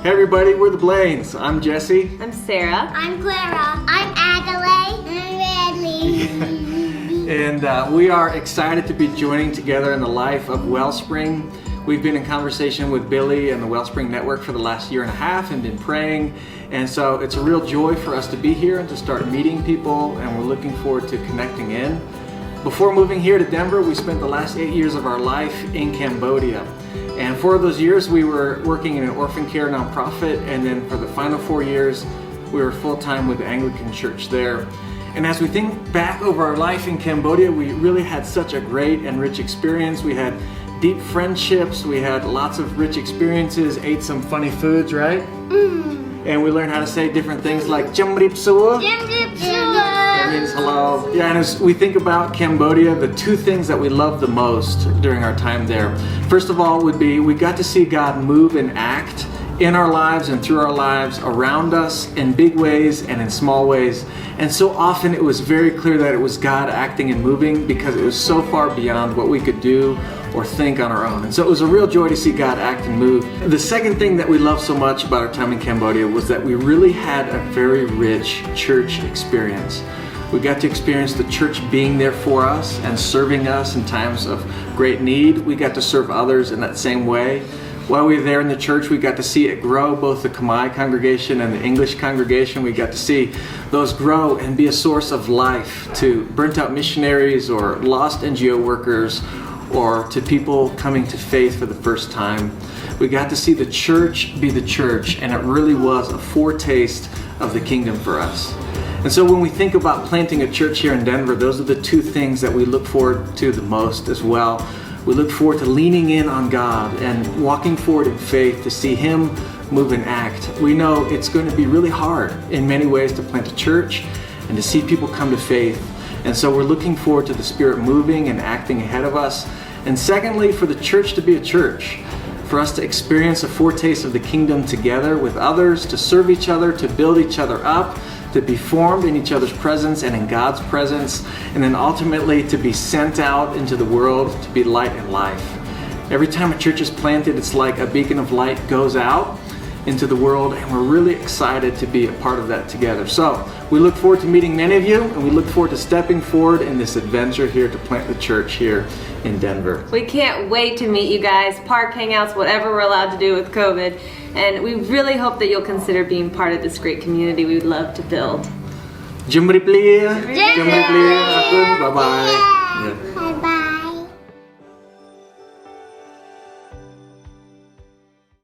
Hey everybody, we're the Blaines. I'm Jesse. I'm Sarah. I'm Clara. I'm Adelaide. I'm Radley. And we are excited to be joining together in the life of Wellspring. We've been in conversation with Billy and the Wellspring Network for the last year and a half and been praying. And so it's a real joy for us to be here and to start meeting people, and we're looking forward to connecting in. Before moving here to Denver, we spent the last 8 years of our life in Cambodia. And for those years, we were working in an orphan care nonprofit, and then for the final 4 years, we were full-time with the Anglican Church there. And as we think back over our life in Cambodia, we really had such a great and rich experience. We had deep friendships, we had lots of rich experiences, ate some funny foods, right? And we learned how to say different things like Jamrip Sua. That means hello. Yeah, and as we think about Cambodia, the two things that we love the most during our time there, first of all would be we got to see God move and act in our lives and through our lives, around us, in big ways and in small ways. And so often it was very clear that it was God acting and moving because it was so far beyond what we could do or think on our own. And so it was a real joy to see God act and move. The second thing that we loved so much about our time in Cambodia was that we really had a very rich church experience. We got to experience the church being there for us and serving us in times of great need. We got to serve others in that same way. While we were there in the church, we got to see it grow, both the Khmer congregation and the English congregation. We got to see those grow and be a source of life to burnt out missionaries or lost NGO workers or to people coming to faith for the first time. We got to see the church be the church, and it really was a foretaste of the kingdom for us. And so when we think about planting a church here in Denver, those are the two things that we look forward to the most as well. We look forward to leaning in on God and walking forward in faith to see Him move and act. We know it's going to be really hard in many ways to plant a church and to see people come to faith. And so we're looking forward to the Spirit moving and acting ahead of us. And secondly, for the church to be a church, for us to experience a foretaste of the kingdom together with others, to serve each other, to build each other up, to be formed in each other's presence and in God's presence, and then ultimately to be sent out into the world to be light and life. Every time a church is planted, it's like a beacon of light goes out into the world, and we're really excited to be a part of that together. So we look forward to meeting many of you, and we look forward to stepping forward in this adventure here to plant the church here in Denver. We can't wait to meet you guys, park hangouts, whatever we're allowed to do with COVID. And we really hope that you'll consider being part of this great community we would love to build. Bye bye.